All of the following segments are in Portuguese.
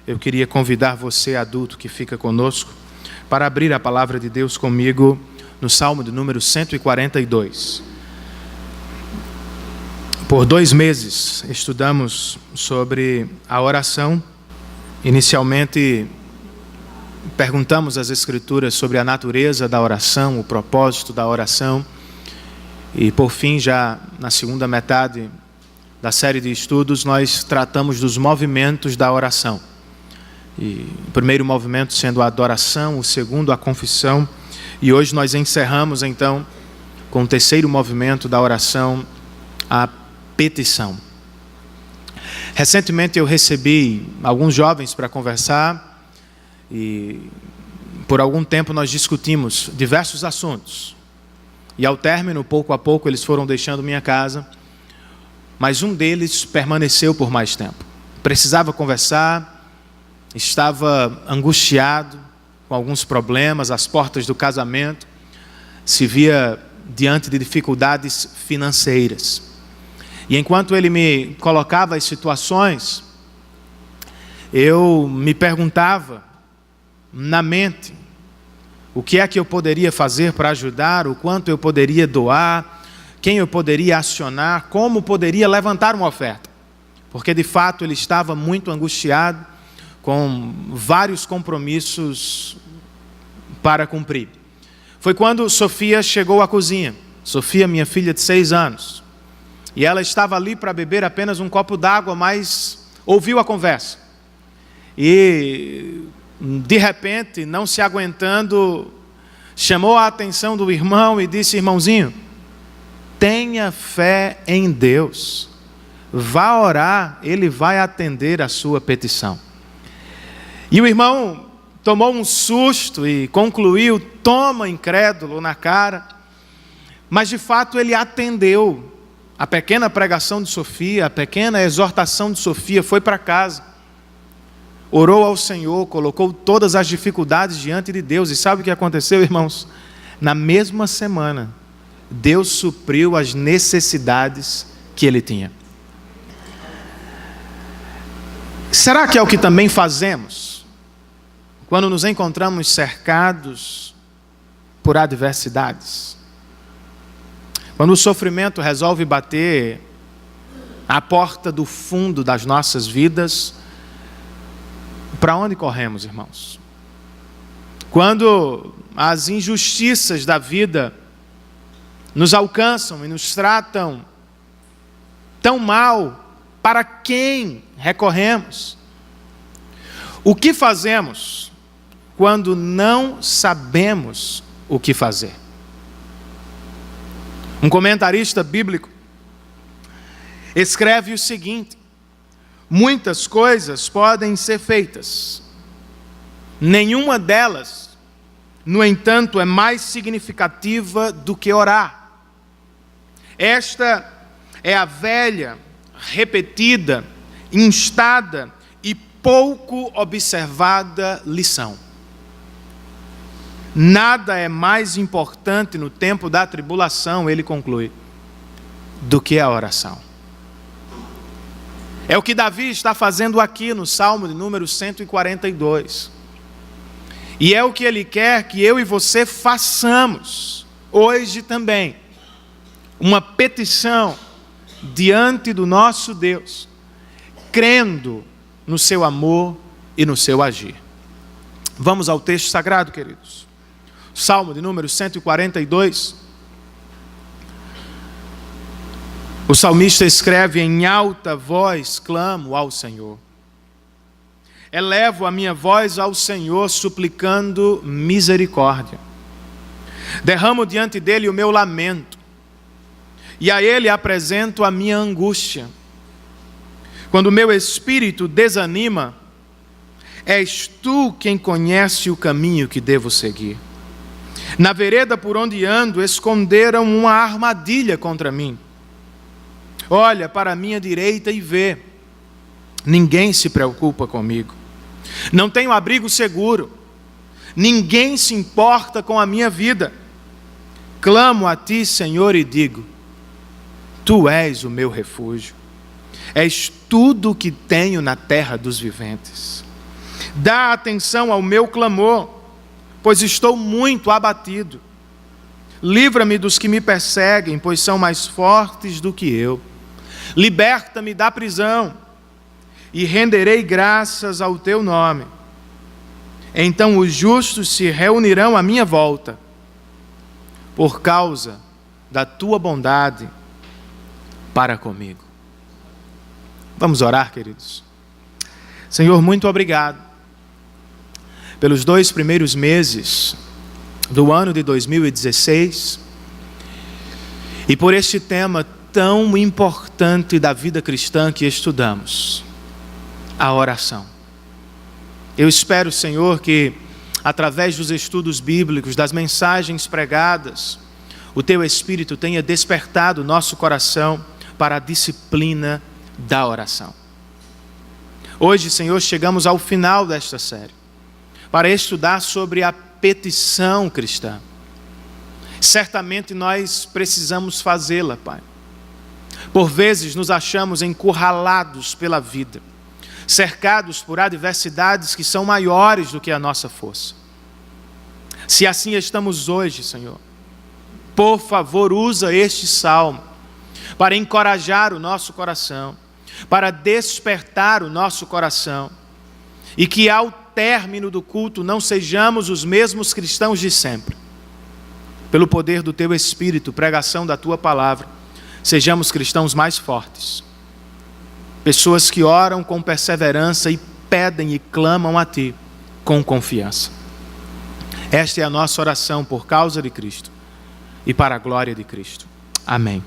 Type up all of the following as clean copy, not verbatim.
eu queria convidar você, adulto, que fica conosco, para abrir a palavra de Deus comigo no Salmo de número 142. Por 2 meses estudamos sobre a oração. Inicialmente perguntamos às Escrituras sobre a natureza da oração, o propósito da oração. E por fim, já na segunda metade da série de estudos, nós tratamos dos movimentos da oração. E o primeiro movimento sendo a adoração, o segundo a confissão. E hoje nós encerramos então com o terceiro movimento da oração, a petição. Recentemente eu recebi alguns jovens para conversar e por algum tempo nós discutimos diversos assuntos. E ao término, pouco a pouco, eles foram deixando minha casa, mas um deles permaneceu por mais tempo. Precisava conversar, estava angustiado, com alguns problemas, às portas do casamento, se via diante de dificuldades financeiras. E enquanto ele me colocava as situações, eu me perguntava na mente o que é que eu poderia fazer para ajudar, o quanto eu poderia doar, quem eu poderia acionar, como poderia levantar uma oferta. Porque de fato ele estava muito angustiado, com vários compromissos para cumprir. Foi quando Sofia chegou à cozinha. Sofia, minha filha de 6 anos. E ela estava ali para beber apenas um copo d'água, mas ouviu a conversa. E, de repente, não se aguentando, chamou a atenção do irmão e disse: irmãozinho, tenha fé em Deus. Vá orar, Ele vai atender a sua petição. E o irmão tomou um susto e concluiu, toma incrédulo na cara. Mas de fato ele atendeu a pequena pregação de Sofia, a pequena exortação de Sofia, foi para casa. Orou ao Senhor, colocou todas as dificuldades diante de Deus. E sabe o que aconteceu, irmãos? Na mesma semana, Deus supriu as necessidades que ele tinha. Será que é o que também fazemos quando nos encontramos cercados por adversidades? Quando o sofrimento resolve bater à porta do fundo das nossas vidas, para onde corremos, irmãos? Quando as injustiças da vida nos alcançam e nos tratam tão mal, para quem recorremos? O que fazemos quando não sabemos o que fazer? Um comentarista bíblico escreve o seguinte: muitas coisas podem ser feitas, nenhuma delas, no entanto, é mais significativa do que orar. Esta é a velha, repetida, instada e pouco observada lição. Nada é mais importante no tempo da tribulação, ele conclui, do que a oração. É o que Davi está fazendo aqui no Salmo de número 142. E é o que ele quer que eu e você façamos hoje também. Uma petição diante do nosso Deus, crendo no seu amor e no seu agir. Vamos ao texto sagrado, queridos. Salmo de número 142. O salmista escreve: em alta voz clamo ao Senhor. Elevo a minha voz ao Senhor, suplicando misericórdia. Derramo diante dele o meu lamento, e a ele apresento a minha angústia. Quando o meu espírito desanima, és tu quem conhece o caminho que devo seguir. Na vereda por onde ando, esconderam uma armadilha contra mim. Olha para a minha direita e vê. Ninguém se preocupa comigo. Não tenho abrigo seguro. Ninguém se importa com a minha vida. Clamo a ti, Senhor, e digo: tu és o meu refúgio. És tudo o que tenho na terra dos viventes. Dá atenção ao meu clamor, pois estou muito abatido. Livra-me dos que me perseguem, pois são mais fortes do que eu. Liberta-me da prisão, e renderei graças ao teu nome. Então os justos se reunirão à minha volta, por causa da tua bondade para comigo. Vamos orar, queridos. Senhor, muito obrigado pelos 2 primeiros meses do ano de 2016 e por este tema tão importante da vida cristã que estudamos, a oração. Eu espero, Senhor, que através dos estudos bíblicos, das mensagens pregadas, o Teu Espírito tenha despertado o nosso coração para a disciplina da oração. Hoje, Senhor, chegamos ao final desta série, para estudar sobre a petição cristã. Certamente nós precisamos fazê-la, Pai. Por vezes nos achamos encurralados pela vida, cercados por adversidades que são maiores do que a nossa força. Se assim estamos hoje, Senhor, por favor, usa este salmo para encorajar o nosso coração, para despertar o nosso coração, e que ao término do culto não sejamos os mesmos cristãos de sempre. Pelo poder do Teu Espírito, pregação da Tua palavra, sejamos cristãos mais fortes. Pessoas que oram com perseverança e pedem e clamam a Ti com confiança. Esta é a nossa oração por causa de Cristo e para a glória de Cristo. Amém.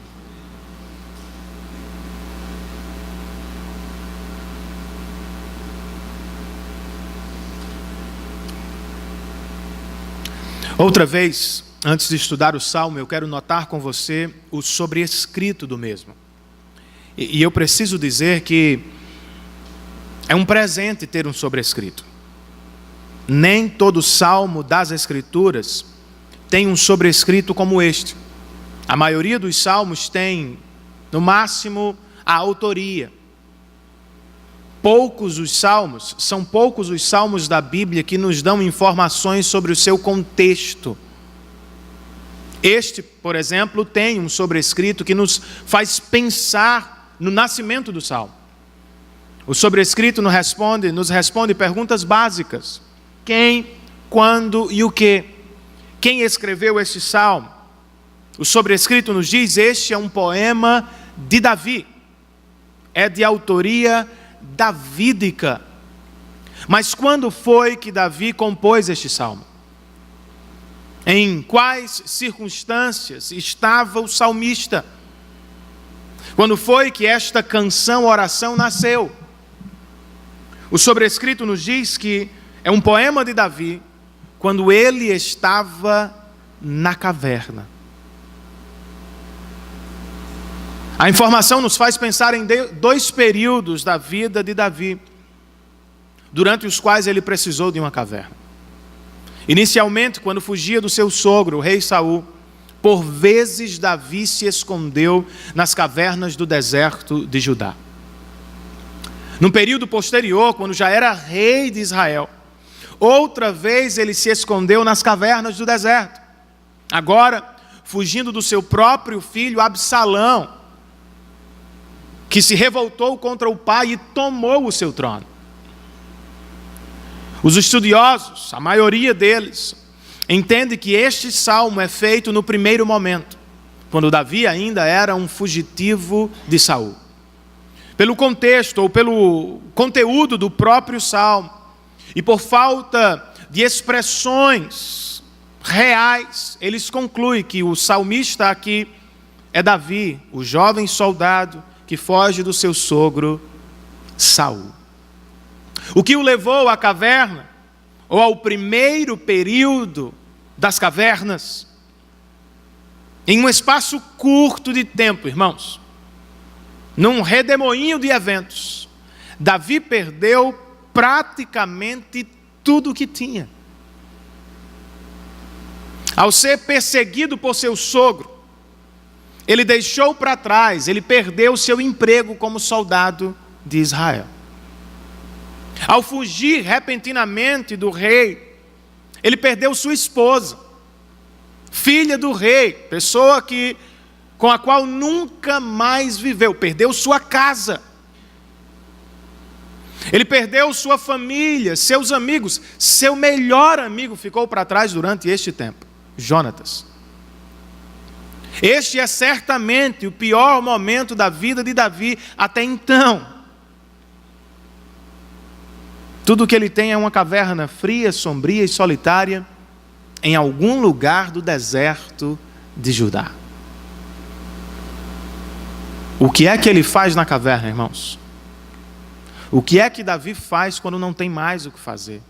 Outra vez, antes de estudar o Salmo, eu quero notar com você o sobrescrito do mesmo. E eu preciso dizer que é um presente ter um sobrescrito. Nem todo salmo das Escrituras tem um sobrescrito como este. A maioria dos salmos tem, no máximo, a autoria. São poucos os salmos da Bíblia que nos dão informações sobre o seu contexto. Este, por exemplo, tem um sobrescrito que nos faz pensar no nascimento do salmo. O sobrescrito nos responde perguntas básicas: quem, quando e o que? Quem escreveu este salmo? O sobrescrito nos diz: este é um poema de Davi, é de autoria davídica. Mas quando foi que Davi compôs este salmo? Em quais circunstâncias estava o salmista? Quando foi que esta canção, oração, nasceu? O sobrescrito nos diz que é um poema de Davi quando ele estava na caverna. A informação nos faz pensar em 2 períodos da vida de Davi, durante os quais ele precisou de uma caverna. Inicialmente, quando fugia do seu sogro, o rei Saul, por vezes Davi se escondeu nas cavernas do deserto de Judá. No período posterior, quando já era rei de Israel, outra vez ele se escondeu nas cavernas do deserto. Agora, fugindo do seu próprio filho Absalão, que se revoltou contra o pai e tomou o seu trono. Os estudiosos, a maioria deles, entende que este salmo é feito no primeiro momento, quando Davi ainda era um fugitivo de Saul. Pelo contexto ou pelo conteúdo do próprio salmo, e por falta de expressões reais, eles concluem que o salmista aqui é Davi, o jovem soldado que foge do seu sogro Saul. O que o levou à caverna, ou ao primeiro período das cavernas, em um espaço curto de tempo, irmãos, num redemoinho de eventos, Davi perdeu praticamente tudo o que tinha. Ao ser perseguido por seu sogro, ele deixou para trás, ele perdeu seu emprego como soldado de Israel. Ao fugir repentinamente do rei, ele perdeu sua esposa, filha do rei, pessoa com a qual nunca mais viveu, perdeu sua casa. Ele perdeu sua família, seus amigos. Seu melhor amigo ficou para trás durante este tempo, Jonatas. Este é certamente o pior momento da vida de Davi até então. Tudo o que ele tem é uma caverna fria, sombria e solitária em algum lugar do deserto de Judá. O que é que ele faz na caverna, irmãos? O que é que Davi faz quando não tem mais o que fazer?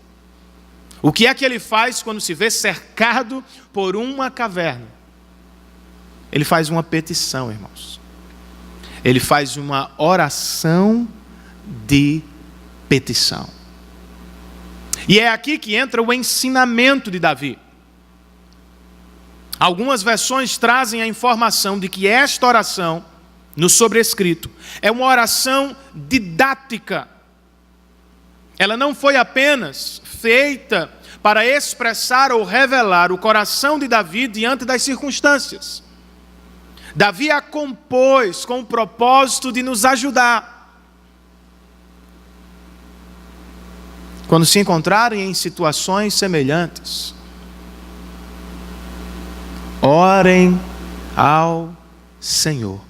O que é que ele faz quando se vê cercado por uma caverna? Ele faz uma petição, irmãos. Ele faz uma oração de petição. E é aqui que entra o ensinamento de Davi. Algumas versões trazem a informação de que esta oração, no sobrescrito, é uma oração didática. Ela não foi apenas feita para expressar ou revelar o coração de Davi diante das circunstâncias. Davi a compôs com o propósito de nos ajudar. Quando se encontrarem em situações semelhantes, orem ao Senhor.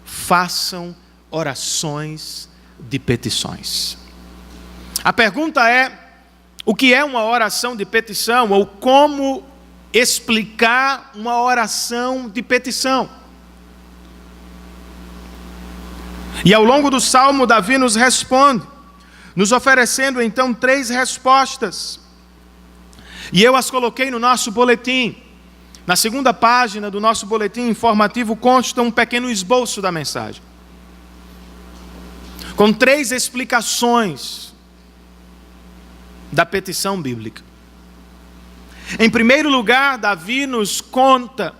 Façam orações de petições. A pergunta é: o que é uma oração de petição? Ou como explicar uma oração de petição? E ao longo do Salmo, Davi nos responde, nos oferecendo então 3 respostas. E eu as coloquei no nosso boletim. Na segunda página do nosso boletim informativo consta um pequeno esboço da mensagem, com 3 explicações da petição bíblica. Em primeiro lugar, Davi nos conta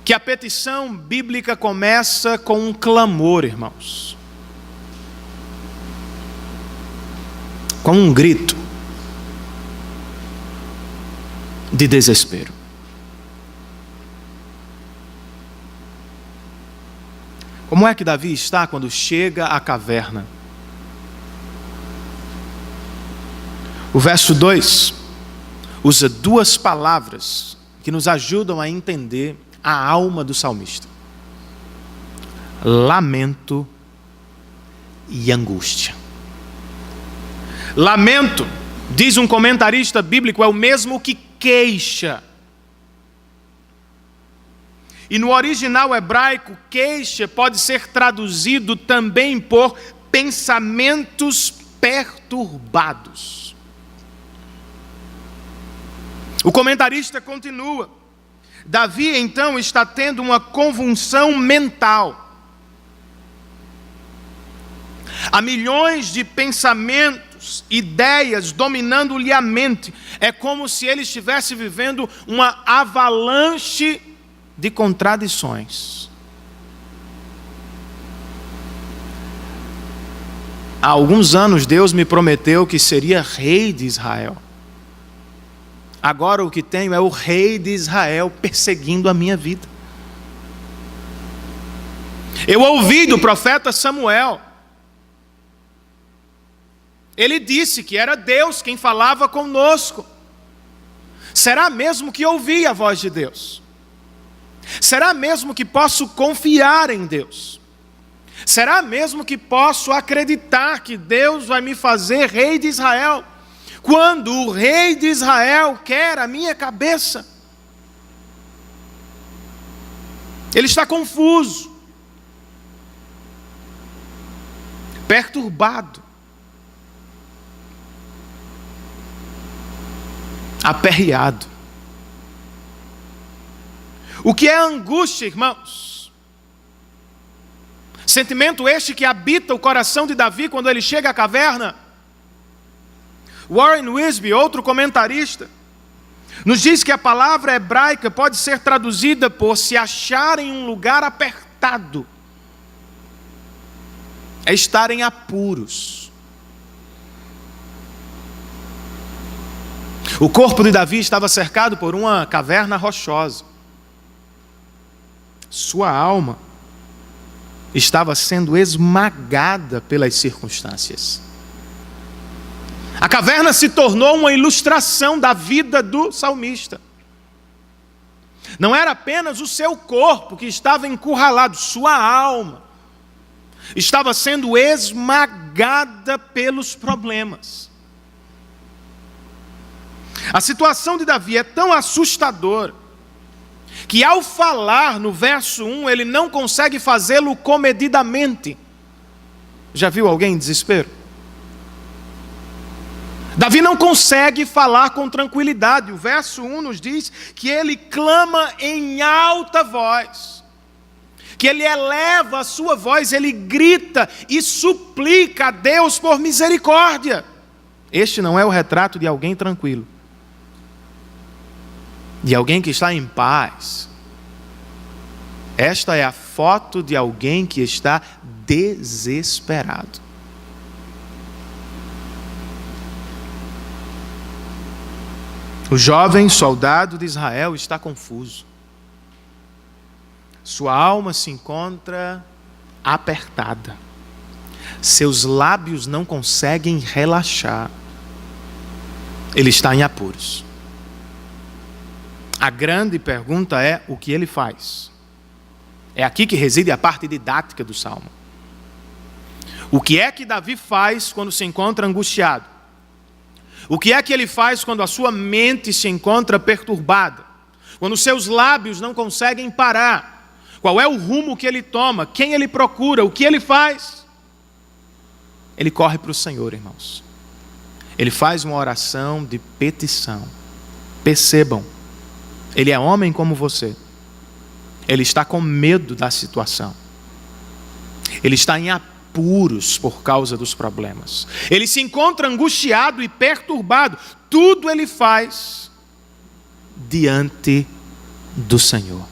que a petição bíblica começa com um clamor, irmãos. Com um grito de desespero. Como é que Davi está quando chega à caverna? O verso 2 usa 2 palavras que nos ajudam a entender a alma do salmista: lamento e angústia. Lamento, diz um comentarista bíblico, é o mesmo que queixa. E no original hebraico, queixa pode ser traduzido também por pensamentos perturbados. O comentarista continua: Davi então está tendo uma convulsão mental. Há milhões de pensamentos, ideias dominando-lhe a mente. É como se ele estivesse vivendo uma avalanche de contradições. Há alguns anos Deus me prometeu que seria rei de Israel. Agora o que tenho é o rei de Israel perseguindo a minha vida. Eu ouvi do profeta Samuel. Ele disse que era Deus quem falava conosco. Será mesmo que ouvi a voz de Deus? Será mesmo que posso confiar em Deus? Será mesmo que posso acreditar que Deus vai me fazer rei de Israel, quando o rei de Israel quer a minha cabeça? Ele está confuso, perturbado, aperreado. O que é angústia, irmãos? Sentimento este que habita o coração de Davi quando ele chega à caverna. Warren Wiersbe, outro comentarista, nos diz que a palavra hebraica pode ser traduzida por se achar em um lugar apertado. é estar em apuros. O corpo de Davi estava cercado por uma caverna rochosa. Sua alma estava sendo esmagada pelas circunstâncias. A caverna se tornou uma ilustração da vida do salmista. Não era apenas o seu corpo que estava encurralado, sua alma estava sendo esmagada pelos problemas. A situação de Davi é tão assustadora que ao falar no verso 1, ele não consegue fazê-lo comedidamente. Já viu alguém em desespero? Davi não consegue falar com tranquilidade. O verso 1 nos diz que ele clama em alta voz, que ele eleva a sua voz, ele grita e suplica a Deus por misericórdia. Este não é o retrato de alguém tranquilo, de alguém que está em paz. Esta é a foto de alguém que está desesperado. O jovem soldado de Israel está confuso. Sua alma se encontra apertada. Seus lábios não conseguem relaxar. Ele está em apuros. A grande pergunta é: o que ele faz? É aqui que reside a parte didática do Salmo. O que é que Davi faz quando se encontra angustiado? O que é que ele faz quando a sua mente se encontra perturbada? Quando seus lábios não conseguem parar? Qual é o rumo que ele toma? Quem ele procura? O que ele faz? Ele corre para o Senhor, irmãos. Ele faz uma oração de petição. Percebam, ele é homem como você. Ele está com medo da situação. Ele está em apuros por causa dos problemas. Ele se encontra angustiado e perturbado. Tudo ele faz diante do Senhor.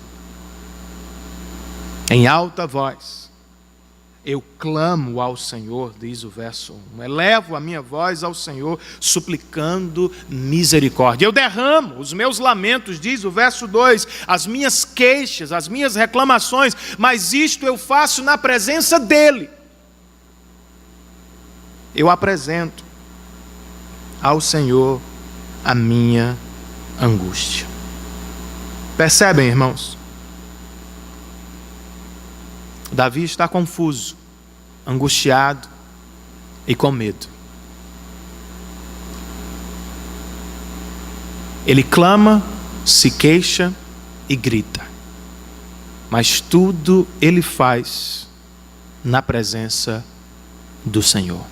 Em alta voz, eu clamo ao Senhor, diz o verso 1. Elevo a minha voz ao Senhor, suplicando misericórdia. Eu derramo os meus lamentos, diz o verso 2, as minhas queixas, as minhas reclamações, mas isto eu faço na presença dEle. Eu apresento ao Senhor a minha angústia. Percebem, irmãos? Davi está confuso, angustiado e com medo. Ele clama, se queixa e grita. Mas tudo ele faz na presença do Senhor.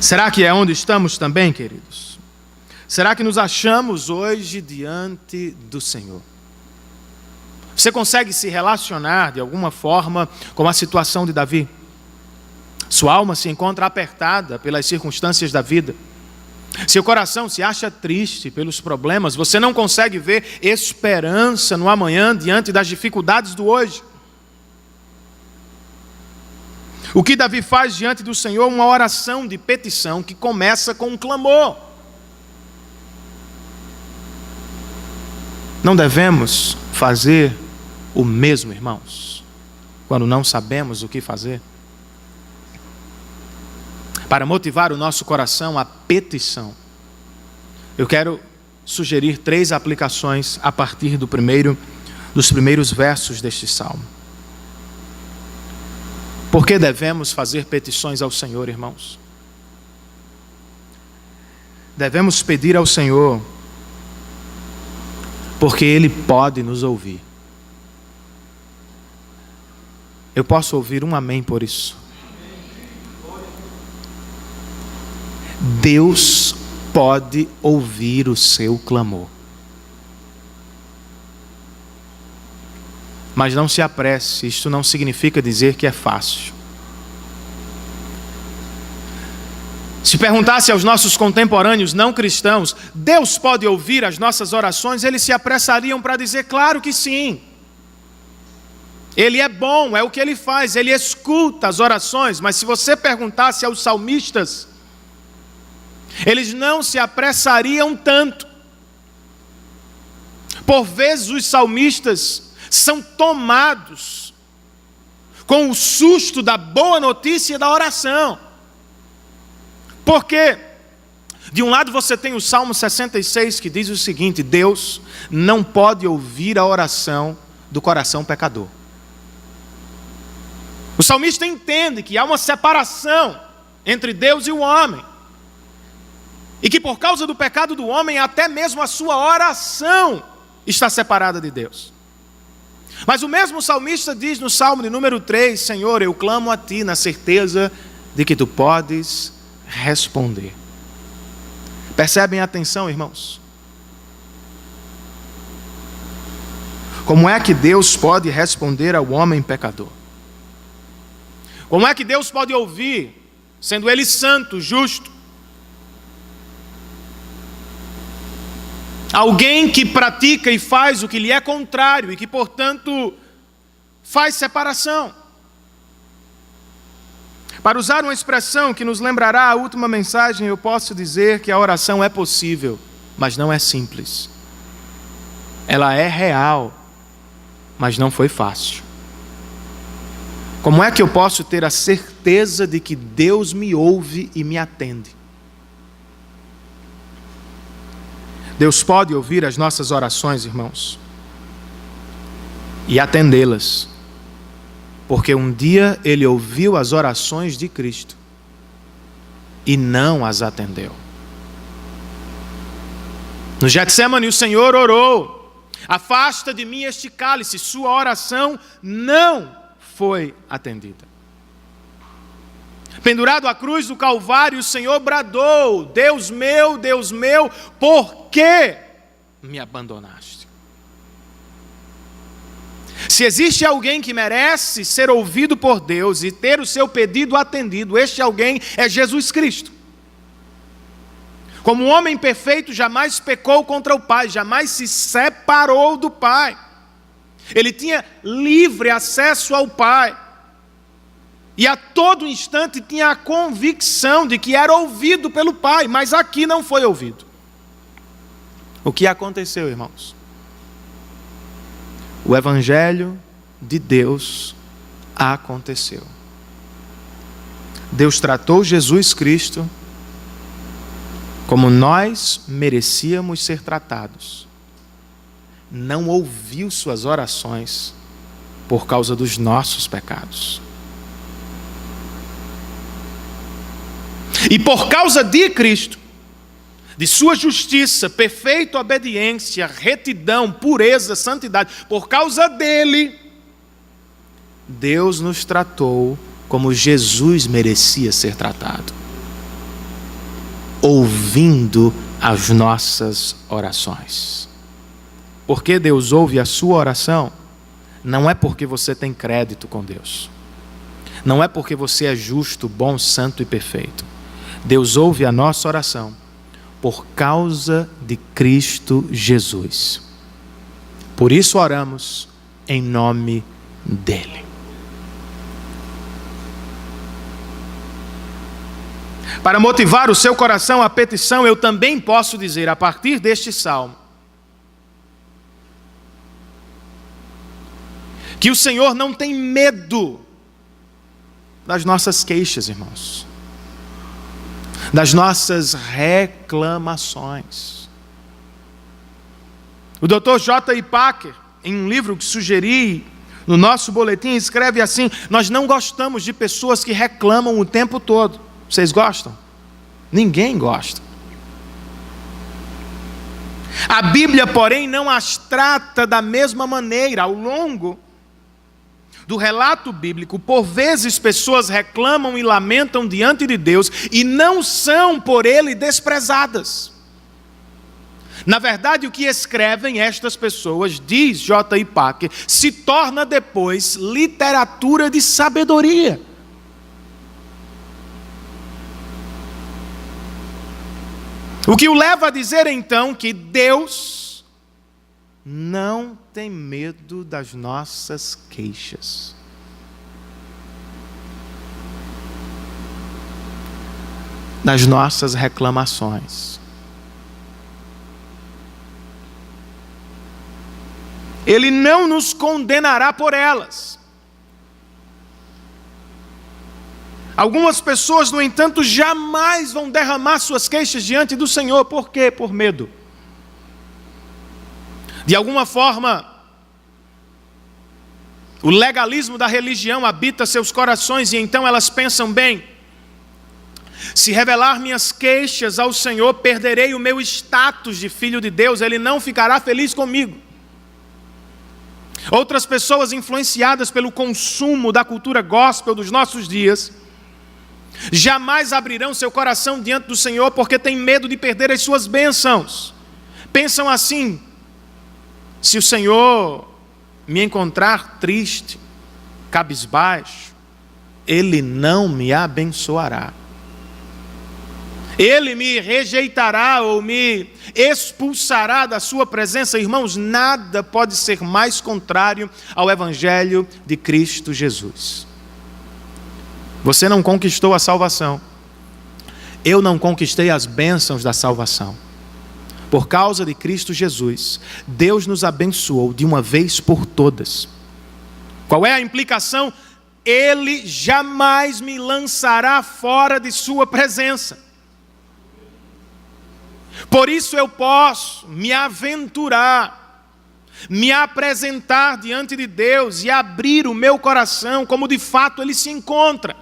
Será que é onde estamos também, queridos? Será que nos achamos hoje diante do Senhor? Você consegue se relacionar de alguma forma com a situação de Davi? Sua alma se encontra apertada pelas circunstâncias da vida. Seu coração se acha triste pelos problemas. Você não consegue ver esperança no amanhã diante das dificuldades do hoje. O que Davi faz diante do Senhor? Uma oração de petição que começa com um clamor. Não devemos fazer o mesmo, irmãos, quando não sabemos o que fazer? Para motivar o nosso coração à petição, eu quero sugerir 3 aplicações a partir dos primeiros versos deste salmo. Por que devemos fazer petições ao Senhor, irmãos? Devemos pedir ao Senhor porque Ele pode nos ouvir. Eu posso ouvir um amém por isso? Deus pode ouvir o seu clamor. Mas não se apresse, isto não significa dizer que é fácil. Se perguntasse aos nossos contemporâneos não cristãos, Deus pode ouvir as nossas orações, eles se apressariam para dizer, claro que sim. Ele é bom, é o que ele faz, ele escuta as orações, mas se você perguntasse aos salmistas, eles não se apressariam tanto. Por vezes os salmistas são tomados com o susto da boa notícia da oração. Porque, de um lado você tem o Salmo 66 que diz o seguinte: Deus não pode ouvir a oração do coração pecador. O salmista entende que há uma separação entre Deus e o homem. E que por causa do pecado do homem, até mesmo a sua oração está separada de Deus. Mas o mesmo salmista diz no Salmo de número 3, Senhor, eu clamo a Ti na certeza de que Tu podes responder. Percebem a atenção, irmãos? Como é que Deus pode responder ao homem pecador? Como é que Deus pode ouvir, sendo Ele santo, justo, alguém que pratica e faz o que lhe é contrário e que, portanto, faz separação? Para usar uma expressão que nos lembrará a última mensagem, eu posso dizer que a oração é possível, mas não é simples. Ela é real, mas não foi fácil. Como é que eu posso ter a certeza de que Deus me ouve e me atende? Deus pode ouvir as nossas orações, irmãos, e atendê-las, porque um dia Ele ouviu as orações de Cristo e não as atendeu. No Getsemane o Senhor orou: afasta de mim este cálice. Sua oração não foi atendida. Pendurado à cruz do Calvário, o Senhor bradou: Deus meu, por que me abandonaste? Se existe alguém que merece ser ouvido por Deus e ter o seu pedido atendido, este alguém é Jesus Cristo. Como homem perfeito, jamais pecou contra o Pai, jamais se separou do Pai. Ele tinha livre acesso ao Pai. E a todo instante tinha a convicção de que era ouvido pelo Pai, mas aqui não foi ouvido. O que aconteceu, irmãos? O Evangelho de Deus aconteceu. Deus tratou Jesus Cristo como nós merecíamos ser tratados. Não ouviu suas orações por causa dos nossos pecados. E por causa de Cristo, de sua justiça, perfeita obediência, retidão, pureza, santidade, por causa dele, Deus nos tratou como Jesus merecia ser tratado, ouvindo as nossas orações. Porque Deus ouve a sua oração, não é porque você tem crédito com Deus, não é porque você é justo, bom, santo e perfeito. Deus ouve a nossa oração por causa de Cristo Jesus. Por isso oramos em nome dele. Para motivar o seu coração à petição, eu também posso dizer, a partir deste salmo, que o Senhor não tem medo das nossas queixas, irmãos, das nossas reclamações. O Dr. J.I. Packer, em um livro que sugeri no nosso boletim, escreve assim: nós não gostamos de pessoas que reclamam o tempo todo. Vocês gostam? Ninguém gosta. A Bíblia, porém, não as trata da mesma maneira. Ao longo do relato bíblico, por vezes pessoas reclamam e lamentam diante de Deus e não são por Ele desprezadas. Na verdade, o que escrevem estas pessoas, diz J.I. Packer, se torna depois literatura de sabedoria. O que o leva a dizer então que Deus não tem medo das nossas queixas. Das nossas reclamações. Ele não nos condenará por elas. Algumas pessoas, no entanto, jamais vão derramar suas queixas diante do Senhor. Por quê? Por medo. De alguma forma, o legalismo da religião habita seus corações e então elas pensam: bem, se revelar minhas queixas ao Senhor, perderei o meu status de filho de Deus, Ele não ficará feliz comigo. Outras pessoas, influenciadas pelo consumo da cultura gospel dos nossos dias, jamais abrirão seu coração diante do Senhor porque têm medo de perder as suas bênçãos. Pensam assim: se o Senhor me encontrar triste, cabisbaixo, Ele não me abençoará. Ele me rejeitará ou me expulsará da sua presença. Irmãos, nada pode ser mais contrário ao Evangelho de Cristo Jesus. Você não conquistou a salvação. Eu não conquistei as bênçãos da salvação. Por causa de Cristo Jesus, Deus nos abençoou de uma vez por todas. Qual é a implicação? Ele jamais me lançará fora de sua presença. Por isso eu posso me aventurar, me apresentar diante de Deus e abrir o meu coração como de fato ele se encontra.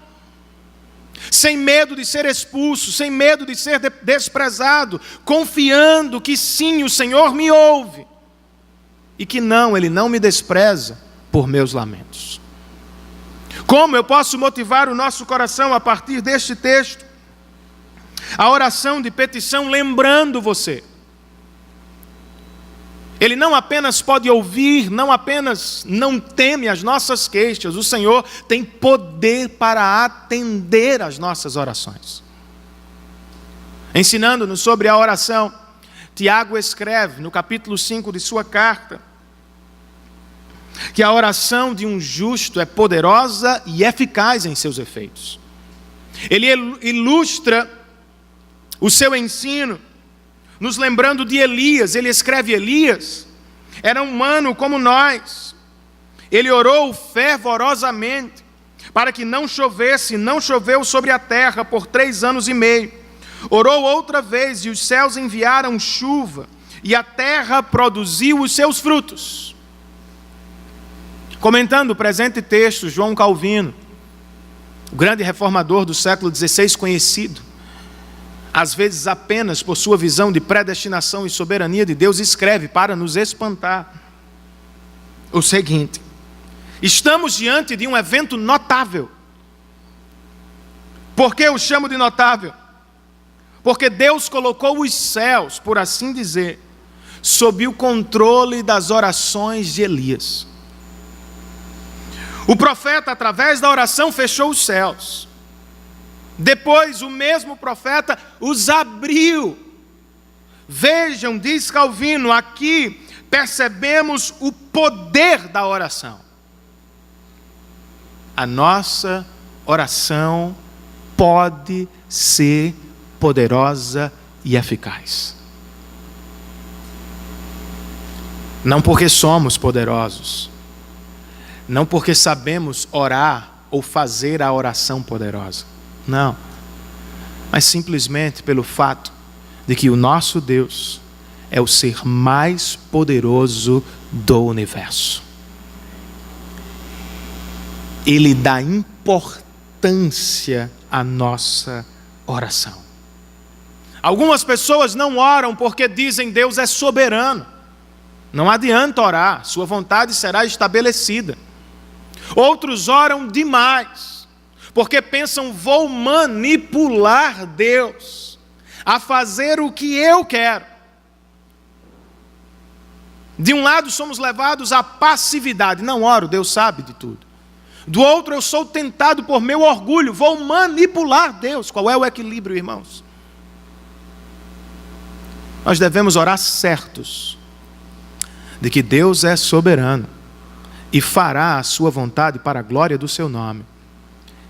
Sem medo de ser expulso, sem medo de ser desprezado, confiando que sim, o Senhor me ouve e que não, Ele não me despreza por meus lamentos. Como eu posso motivar o nosso coração a partir deste texto? A oração de petição, lembrando você. Ele não apenas pode ouvir, não apenas não teme as nossas queixas, o Senhor tem poder para atender as nossas orações. Ensinando-nos sobre a oração, Tiago escreve no capítulo 5 de sua carta, que a oração de um justo é poderosa e eficaz em seus efeitos. Ele ilustra o seu ensino, nos lembrando de Elias. Ele escreve: Elias era humano como nós. Ele orou fervorosamente para que não chovesse, não choveu sobre a terra por 3 anos e meio. Orou outra vez e os céus enviaram chuva e a terra produziu os seus frutos. Comentando o presente texto, João Calvino, o grande reformador do século XVI, conhecido às vezes apenas por sua visão de predestinação e soberania de Deus, escreve para nos espantar o seguinte: estamos diante de um evento notável. Por que eu chamo de notável? Porque Deus colocou os céus, por assim dizer, sob o controle das orações de Elias. O profeta, através da oração, fechou os céus. Depois o mesmo profeta os abriu. Vejam, diz Calvino, aqui percebemos o poder da oração. A nossa oração pode ser poderosa e eficaz. Não porque somos poderosos, não porque sabemos orar ou fazer a oração poderosa. Não, mas simplesmente pelo fato de que o nosso Deus é o ser mais poderoso do universo. Ele dá importância à nossa oração. Algumas pessoas não oram porque dizem: Deus é soberano. Não adianta orar, sua vontade será estabelecida. Outros oram demais, porque pensam: vou manipular Deus a fazer o que eu quero. De um lado somos levados à passividade: não oro, Deus sabe de tudo. Do outro, eu sou tentado por meu orgulho, vou manipular Deus. Qual é o equilíbrio, irmãos? Nós devemos orar certos, de que Deus é soberano e fará a sua vontade para a glória do seu nome,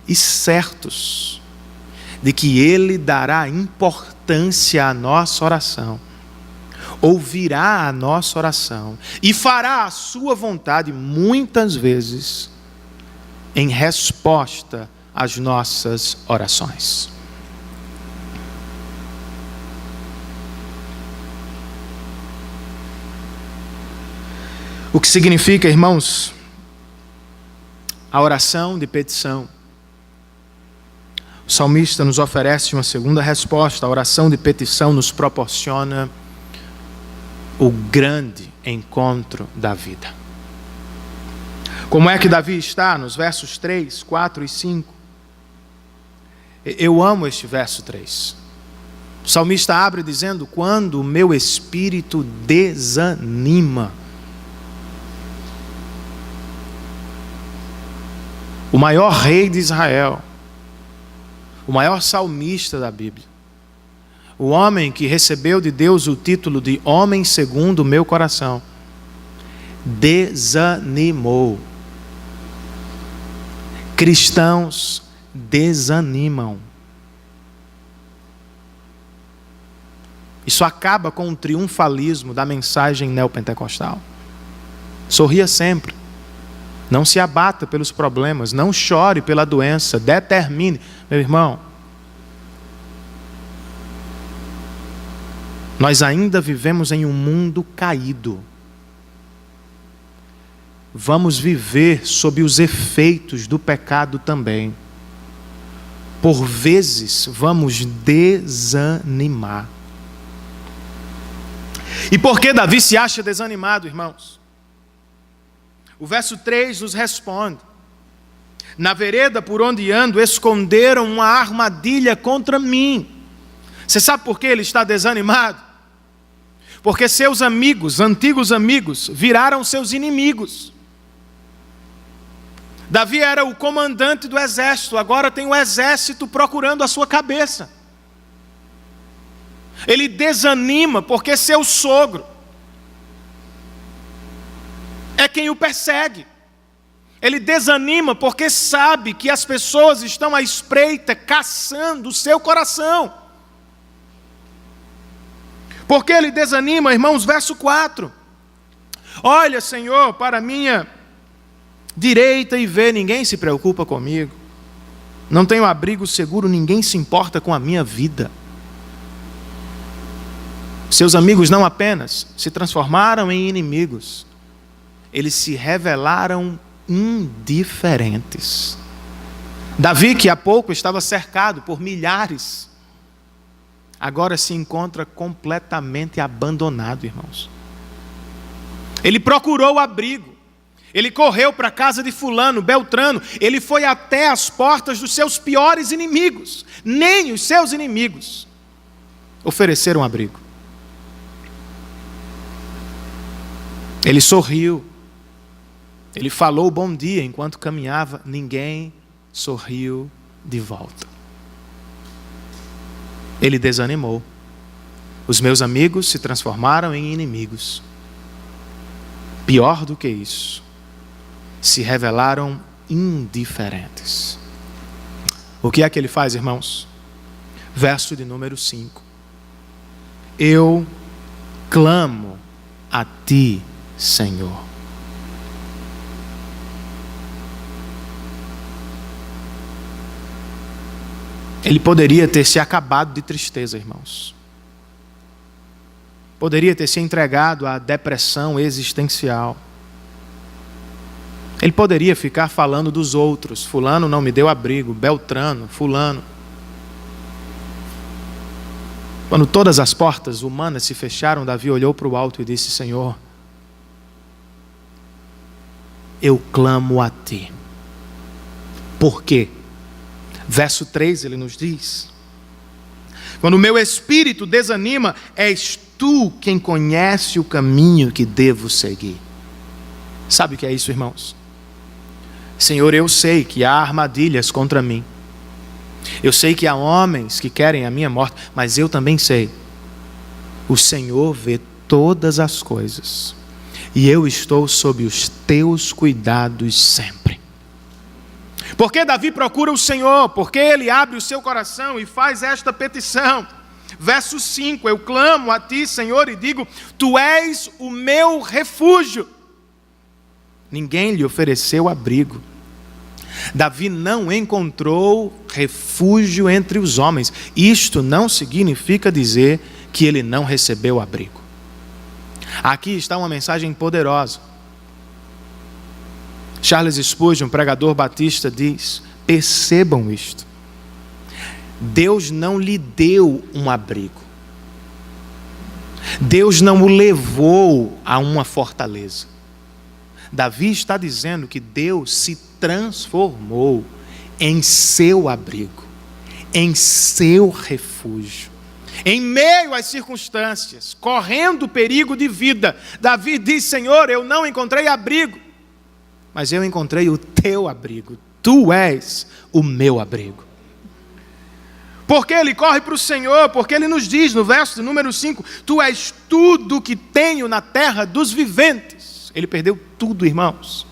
e certos de que Ele dará importância à nossa oração, ouvirá a nossa oração e fará a sua vontade muitas vezes em resposta às nossas orações. O que significa, irmãos, a oração de petição. O salmista nos oferece uma segunda resposta. A oração de petição nos proporciona o grande encontro da vida. Como é que Davi está nos versos 3, 4 e 5? Eu amo este verso 3. O salmista abre dizendo: quando o meu espírito desanima. O maior rei de Israel, o maior salmista da Bíblia, o homem que recebeu de Deus o título de homem segundo o meu coração, desanimou. Cristãos desanimam. Isso acaba com o triunfalismo da mensagem neopentecostal. Sorria sempre. Não se abata pelos problemas, não chore pela doença, determine. Meu irmão, nós ainda vivemos em um mundo caído. Vamos viver sob os efeitos do pecado também. Por vezes vamos desanimar. E por que Davi se acha desanimado, irmãos? O verso 3 nos responde: na vereda por onde ando, esconderam uma armadilha contra mim. Você sabe por que ele está desanimado? Porque seus amigos, antigos amigos, viraram seus inimigos. Davi era o comandante do exército, agora tem o exército procurando a sua cabeça. Ele desanima porque seu sogro é quem o persegue. Ele desanima porque sabe que as pessoas estão à espreita, caçando o seu coração. Por que ele desanima, irmãos? Verso 4. Olha, Senhor, para a minha direita e vê, ninguém se preocupa comigo. Não tenho abrigo seguro, ninguém se importa com a minha vida. Seus amigos não apenas se transformaram em inimigos, eles se revelaram indiferentes. Davi, que há pouco estava cercado por milhares, agora se encontra completamente abandonado, irmãos. Ele procurou abrigo, ele correu para a casa de fulano, Beltrano, ele foi até as portas dos seus piores inimigos. Nem os seus inimigos ofereceram abrigo. Ele sorriu, ele falou bom dia enquanto caminhava, ninguém sorriu de volta. Ele desanimou. Os meus amigos se transformaram em inimigos. Pior do que isso, se revelaram indiferentes. O que é que ele faz, irmãos? Verso de número 5. Eu clamo a ti, Senhor. Ele poderia ter se acabado de tristeza, irmãos. Poderia ter se entregado à depressão existencial. Ele poderia ficar falando dos outros. Fulano não me deu abrigo, Beltrano, fulano. Quando todas as portas humanas se fecharam, Davi olhou para o alto e disse: Senhor, eu clamo a ti. Por quê? Verso 3 ele nos diz: quando o meu espírito desanima, és tu quem conhece o caminho que devo seguir. Sabe o que é isso, irmãos? Senhor, eu sei que há armadilhas contra mim. Eu sei que há homens que querem a minha morte, mas eu também sei. O Senhor vê todas as coisas. e eu estou sob os teus cuidados sempre. Porque Davi procura o Senhor, porque ele abre o seu coração e faz esta petição. Verso 5, eu clamo a ti, Senhor, e digo, tu és o meu refúgio. Ninguém lhe ofereceu abrigo. Davi não encontrou refúgio entre os homens. Isto não significa dizer que ele não recebeu abrigo. Aqui está uma mensagem poderosa. Charles Spurgeon, pregador batista, diz: percebam isto. Deus não lhe deu um abrigo. Deus não o levou a uma fortaleza. Davi está dizendo que Deus se transformou em seu abrigo, em seu refúgio. Em meio às circunstâncias, correndo perigo de vida, Davi diz: Senhor, eu não encontrei abrigo, mas eu encontrei o teu abrigo. Tu és o meu abrigo. Porque ele corre para o Senhor, porque ele nos diz no verso número 5, tu és tudo que tenho na terra dos viventes. Ele perdeu tudo, irmãos.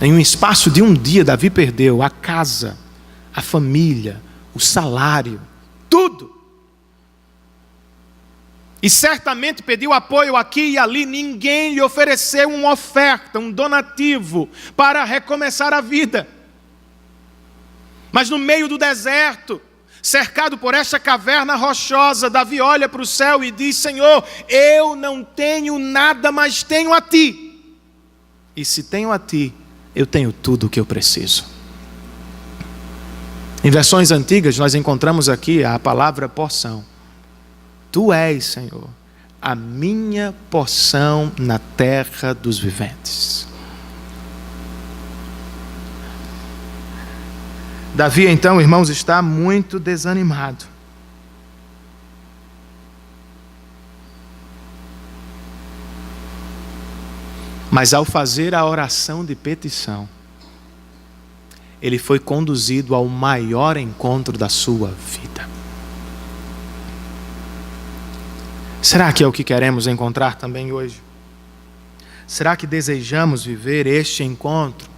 Em um espaço de um dia, Davi perdeu a casa, a família, o salário, tudo. E certamente pediu apoio aqui e ali. Ninguém lhe ofereceu uma oferta, um donativo para recomeçar a vida. Mas no meio do deserto, cercado por esta caverna rochosa, Davi olha para o céu e diz: Senhor, eu não tenho nada, mas tenho a ti. E se tenho a ti, eu tenho tudo o que eu preciso. Em versões antigas, nós encontramos aqui a palavra porção. Tu és, Senhor, a minha porção na terra dos viventes. Davi, então, irmãos, está muito desanimado. Mas ao fazer a oração de petição, ele foi conduzido ao maior encontro da sua vida. Será que é o que queremos encontrar também hoje? Será que desejamos viver este encontro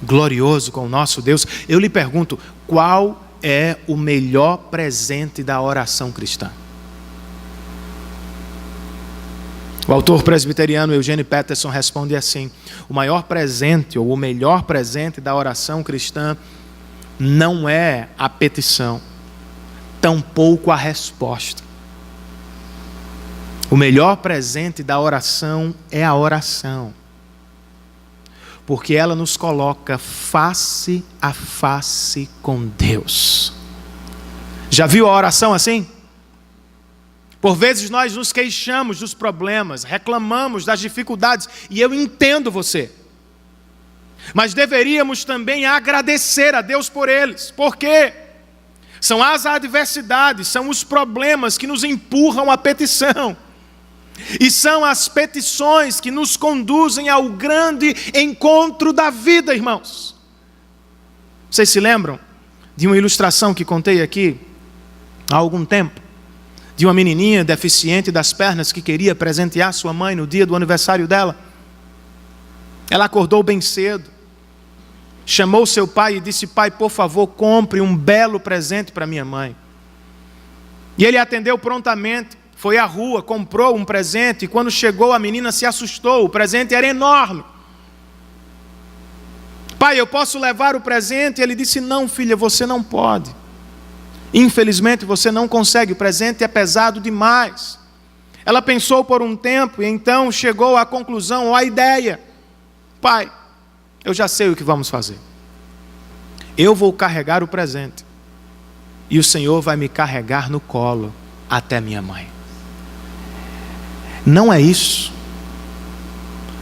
glorioso com o nosso Deus? Eu lhe pergunto, qual é o melhor presente da oração cristã? O autor presbiteriano Eugene Peterson responde assim: o maior presente ou o melhor presente da oração cristã não é a petição, tampouco a resposta. O melhor presente da oração é a oração, porque ela nos coloca face a face com Deus. Já viu a oração assim? Por vezes nós nos queixamos dos problemas, reclamamos das dificuldades, e eu entendo você. Mas deveríamos também agradecer a Deus por eles. Por quê? São as adversidades, são os problemas que nos empurram à petição. E são as petições que nos conduzem ao grande encontro da vida, irmãos. Vocês se lembram de uma ilustração que contei aqui há algum tempo? De uma menininha deficiente das pernas que queria presentear sua mãe no dia do aniversário dela. Ela acordou bem cedo, chamou seu pai e disse: pai, por favor, compre um belo presente para minha mãe. E ele atendeu prontamente, foi à rua, comprou um presente, e quando chegou a menina se assustou, o presente era enorme. Pai, eu posso levar o presente? Ele disse: não, filha, você não pode. Infelizmente você não consegue, o presente é pesado demais. Ela pensou por um tempo e então chegou à conclusão, ou à ideia: pai, eu já sei o que vamos fazer. Eu vou carregar o presente e o Senhor vai me carregar no colo até minha mãe. Não é isso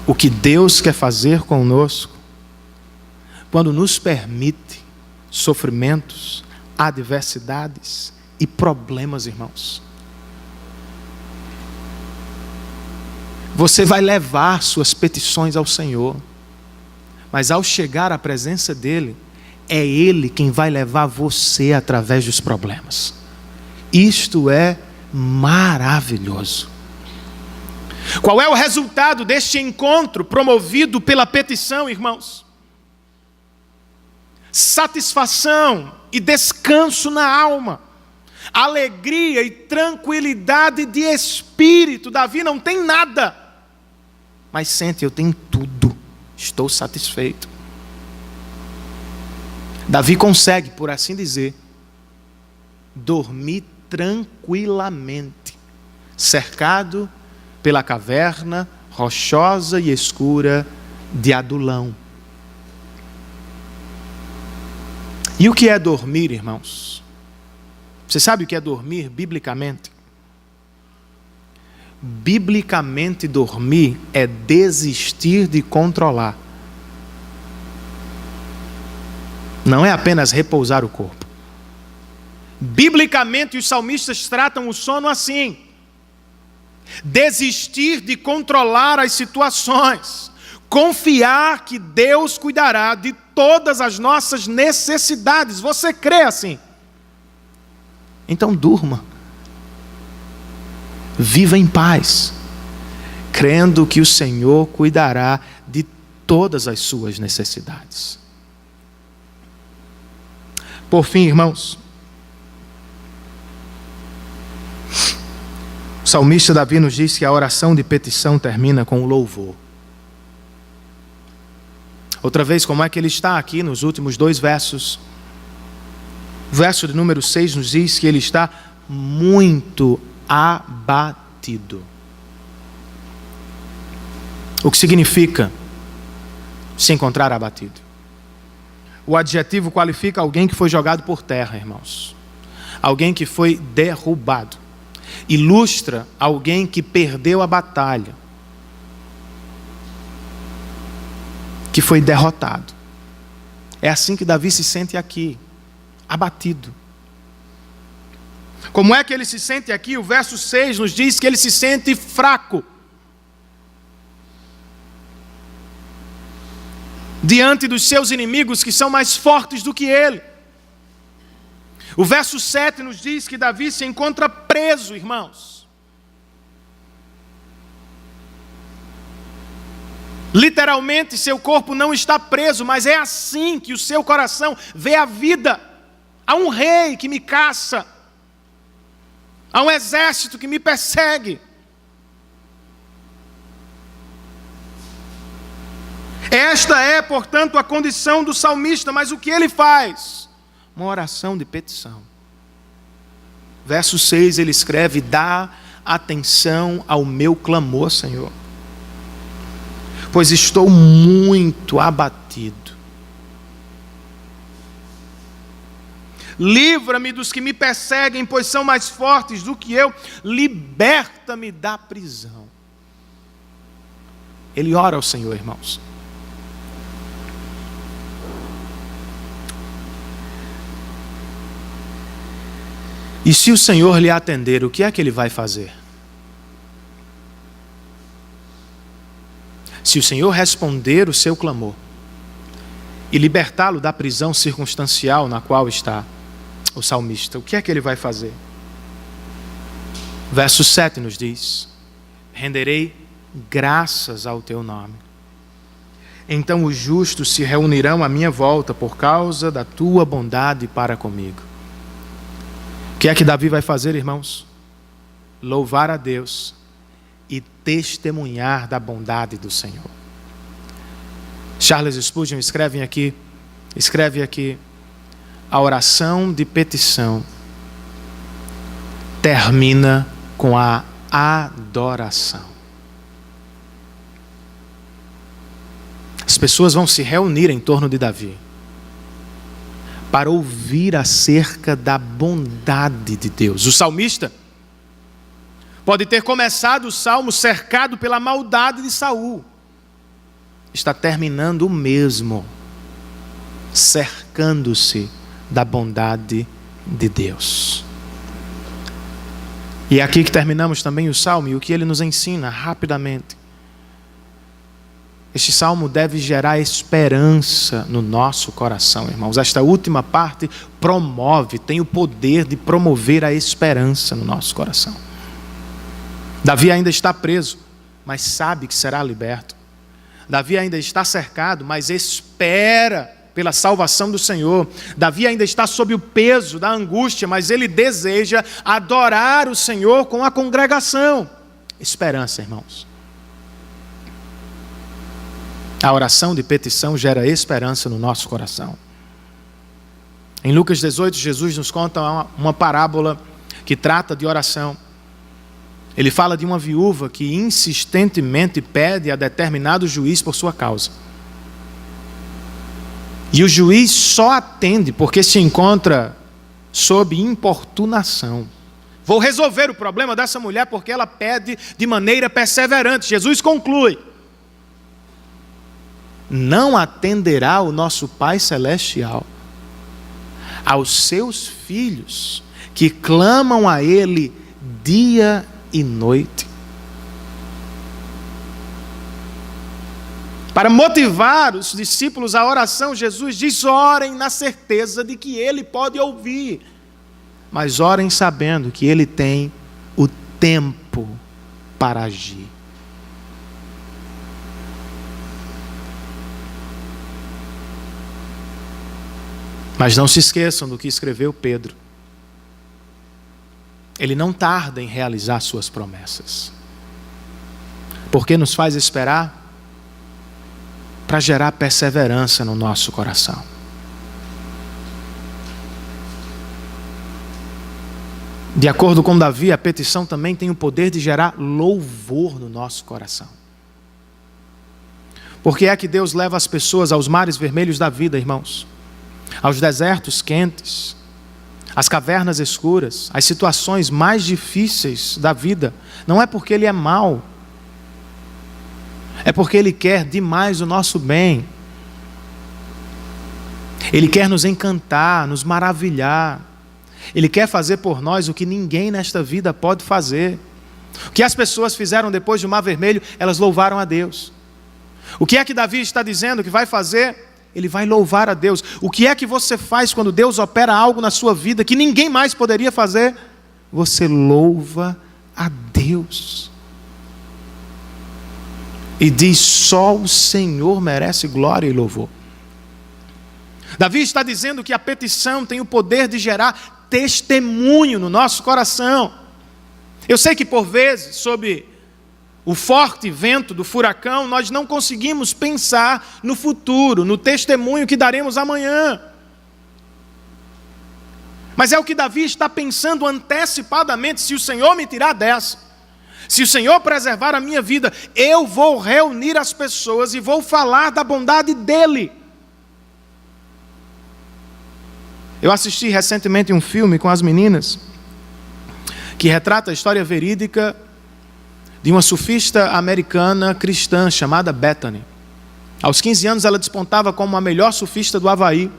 o que Deus quer fazer conosco quando nos permite sofrimentos, adversidades e problemas, irmãos? Você vai levar suas petições ao Senhor, mas ao chegar à presença dEle, é Ele quem vai levar você através dos problemas. Isto é maravilhoso. Qual é o resultado deste encontro promovido pela petição, irmãos? Satisfação e descanso na alma, alegria e tranquilidade de espírito. Davi não tem nada, mas sente: eu tenho tudo, estou satisfeito. Davi consegue, por assim dizer, dormir tranquilamente, cercado pela caverna rochosa e escura de Adulão. E o que é dormir, irmãos? Você sabe o que é dormir biblicamente? Biblicamente, dormir é desistir de controlar. Não é apenas repousar o corpo. Biblicamente, os salmistas tratam o sono assim: desistir de controlar as situações, confiar que Deus cuidará de todas as nossas necessidades. Você crê assim? Então durma. Viva em paz, crendo que o Senhor cuidará de todas as suas necessidades. Por fim, irmãos, o salmista Davi nos diz que a oração de petição termina com o louvor. Outra vez, como é que ele está aqui nos últimos 2 versos? O verso de número 6 nos diz que ele está muito abatido. O que significa se encontrar abatido? O adjetivo qualifica alguém que foi jogado por terra, irmãos. Alguém que foi derrubado. Ilustra alguém que perdeu a batalha, que foi derrotado. É assim que Davi se sente aqui, abatido. Como é que ele se sente aqui? O verso 6 nos diz que ele se sente fraco diante dos seus inimigos, que são mais fortes do que ele. O verso 7 nos diz que Davi se encontra preso, irmãos. Literalmente, seu corpo não está preso, mas é assim que o seu coração vê a vida. Há um rei que me caça, há um exército que me persegue. Esta é, portanto, a condição do salmista, mas o que ele faz? Uma oração de petição. Verso 6 ele escreve: dá atenção ao meu clamor, Senhor, pois estou muito abatido. Livra-me dos que me perseguem, pois são mais fortes do que eu. Liberta-me da prisão. Ele ora ao Senhor, irmãos. E se o Senhor lhe atender, o que é que ele vai fazer? Se o Senhor responder o seu clamor e libertá-lo da prisão circunstancial na qual está o salmista, o que é que ele vai fazer? Verso 7 nos diz: renderei graças ao teu nome. Então os justos se reunirão à minha volta por causa da tua bondade para comigo. O que é que Davi vai fazer, irmãos? Louvar a Deus e testemunhar da bondade do Senhor. Charles Spurgeon escreve aqui: a oração de petição termina com a adoração. As pessoas vão se reunir em torno de Davi para ouvir acerca da bondade de Deus. O salmista pode ter começado o salmo cercado pela maldade de Saul. Está terminando o mesmo, cercando-se da bondade de Deus. E é aqui que terminamos também o salmo, e o que ele nos ensina rapidamente. Este salmo deve gerar esperança no nosso coração, irmãos. Esta última parte tem o poder de promover a esperança no nosso coração. Davi ainda está preso, mas sabe que será liberto. Davi ainda está cercado, mas espera pela salvação do Senhor. Davi ainda está sob o peso da angústia, mas ele deseja adorar o Senhor com a congregação. Esperança, irmãos. A oração de petição gera esperança no nosso coração. Em Lucas 18, Jesus nos conta uma parábola que trata de oração. Ele fala de uma viúva que insistentemente pede a determinado juiz por sua causa. E o juiz só atende porque se encontra sob importunação. Vou resolver o problema dessa mulher porque ela pede de maneira perseverante. Jesus conclui: não atenderá o nosso Pai Celestial aos seus filhos que clamam a Ele dia e noite. Para motivar os discípulos à oração, Jesus diz: orem na certeza de que Ele pode ouvir, mas orem sabendo que Ele tem o tempo para agir. Mas não se esqueçam do que escreveu Pedro. Ele não tarda em realizar suas promessas. Porque nos faz esperar? Para gerar perseverança no nosso coração. De acordo com Davi, a petição também tem o poder de gerar louvor no nosso coração. Porque é que Deus leva as pessoas aos mares vermelhos da vida, irmãos? Aos desertos quentes, às cavernas escuras, às situações mais difíceis da vida. Não é porque Ele é mau, é porque Ele quer demais o nosso bem. Ele quer nos encantar, nos maravilhar. Ele quer fazer por nós o que ninguém nesta vida pode fazer. O que as pessoas fizeram depois do Mar Vermelho, elas louvaram a Deus. O que é que Davi está dizendo que vai fazer? Ele vai louvar a Deus. O que é que você faz quando Deus opera algo na sua vida que ninguém mais poderia fazer? Você louva a Deus. E diz: só o Senhor merece glória e louvor. Davi está dizendo que a petição tem o poder de gerar testemunho no nosso coração. Eu sei que por vezes, sob o forte vento do furacão, nós não conseguimos pensar no futuro, no testemunho que daremos amanhã. Mas é o que Davi está pensando antecipadamente: se o Senhor me tirar dessa, se o Senhor preservar a minha vida, eu vou reunir as pessoas e vou falar da bondade dEle. Eu assisti recentemente um filme com as meninas, que retrata a história verídica de uma surfista americana cristã chamada Bethany. Aos 15 anos ela despontava como a melhor surfista do Havaí,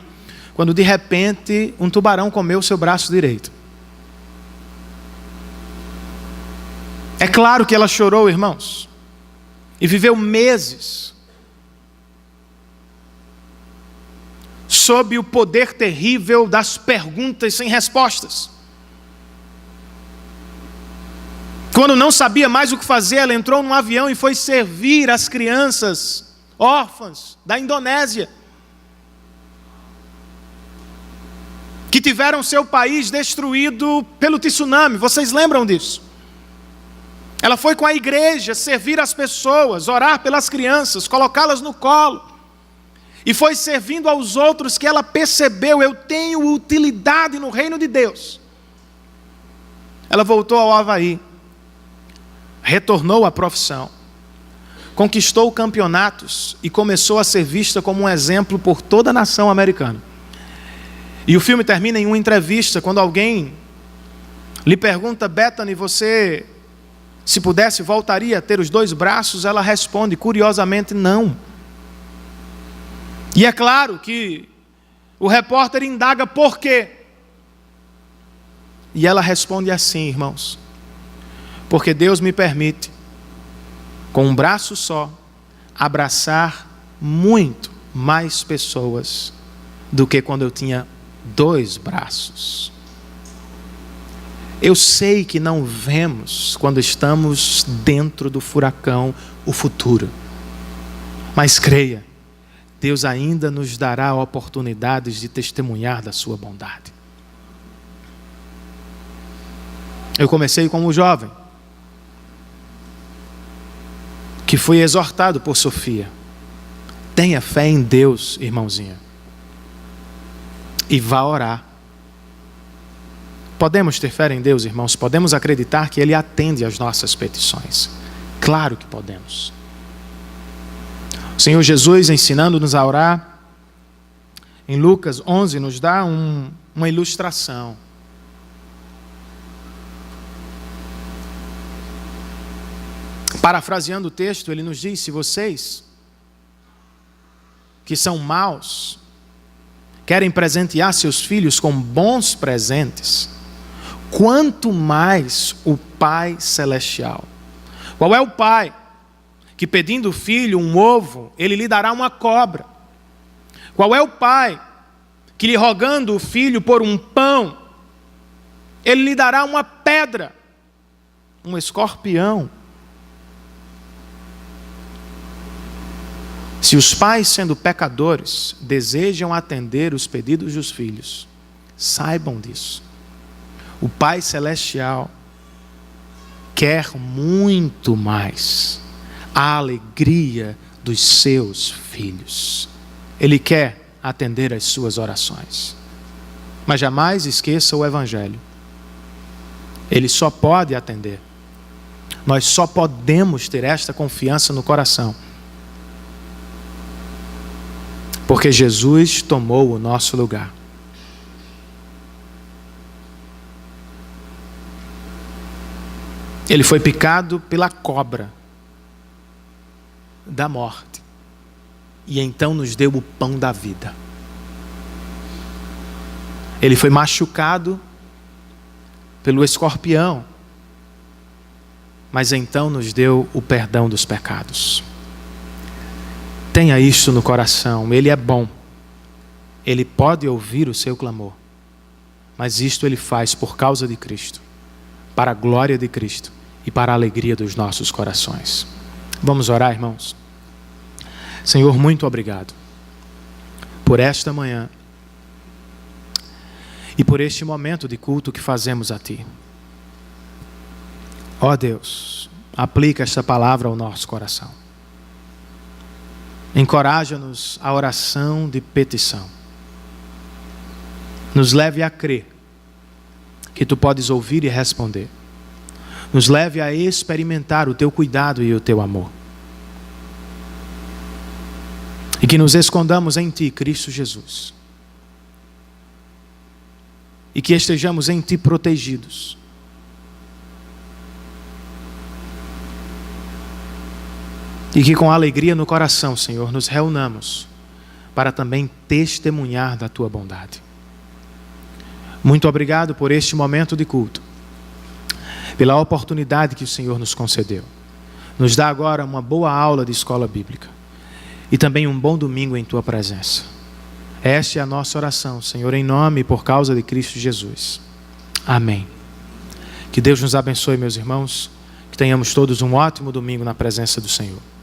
quando de repente um tubarão comeu seu braço direito. É claro que ela chorou, irmãos, e viveu meses sob o poder terrível das perguntas sem respostas. Quando não sabia mais o que fazer, ela entrou num avião e foi servir as crianças órfãs da Indonésia, que tiveram seu país destruído pelo tsunami. Vocês lembram disso? Ela foi com a igreja servir as pessoas, orar pelas crianças, colocá-las no colo. E foi servindo aos outros que ela percebeu: eu tenho utilidade no reino de Deus. Ela voltou ao Havaí, retornou à profissão, conquistou campeonatos e começou a ser vista como um exemplo por toda a nação americana. E o filme termina em uma entrevista, quando alguém lhe pergunta: Bethany, você, se pudesse, voltaria a ter os 2 braços? Ela responde, curiosamente, não. E é claro que o repórter indaga por quê. E ela responde assim, irmãos: porque Deus me permite, com um braço só, abraçar muito mais pessoas do que quando eu tinha 2 braços. Eu sei que não vemos quando estamos dentro do furacão o futuro. Mas creia, Deus ainda nos dará oportunidades de testemunhar da sua bondade. Eu comecei como jovem, que fui exortado por Sofia. Tenha fé em Deus, irmãozinha. E vá orar. Podemos ter fé em Deus, irmãos. Podemos acreditar que Ele atende às nossas petições. Claro que podemos. O Senhor Jesus, ensinando-nos a orar, em Lucas 11, nos dá uma ilustração. Parafraseando o texto, ele nos diz: se vocês, que são maus, querem presentear seus filhos com bons presentes, quanto mais o Pai Celestial. Qual é o pai que, pedindo o filho um ovo, ele lhe dará uma cobra? Qual é o pai que, lhe rogando o filho por um pão, ele lhe dará uma pedra, um escorpião? Se os pais, sendo pecadores, desejam atender os pedidos dos filhos, saibam disso. O Pai Celestial quer muito mais a alegria dos seus filhos. Ele quer atender às suas orações. Mas jamais esqueça o Evangelho. Ele só pode atender. Nós só podemos ter esta confiança no coração porque Jesus tomou o nosso lugar. Ele foi picado pela cobra da morte. E então nos deu o pão da vida. Ele foi machucado pelo escorpião. Mas então nos deu o perdão dos pecados. Tenha isso no coração. Ele é bom. Ele pode ouvir o seu clamor. Mas isto Ele faz por causa de Cristo, para a glória de Cristo e para a alegria dos nossos corações. Vamos orar, irmãos? Senhor, muito obrigado por esta manhã e por este momento de culto que fazemos a Ti. Ó Deus, aplica esta palavra ao nosso coração. Encoraja-nos à oração de petição. Nos leve a crer que Tu podes ouvir e responder. Nos leve a experimentar o Teu cuidado e o Teu amor. E que nos escondamos em Ti, Cristo Jesus. E que estejamos em Ti protegidos. E que com alegria no coração, Senhor, nos reunamos para também testemunhar da Tua bondade. Muito obrigado por este momento de culto, pela oportunidade que o Senhor nos concedeu. Nos dá agora uma boa aula de escola bíblica e também um bom domingo em Tua presença. Esta é a nossa oração, Senhor, em nome e por causa de Cristo Jesus. Amém. Que Deus nos abençoe, meus irmãos, que tenhamos todos um ótimo domingo na presença do Senhor.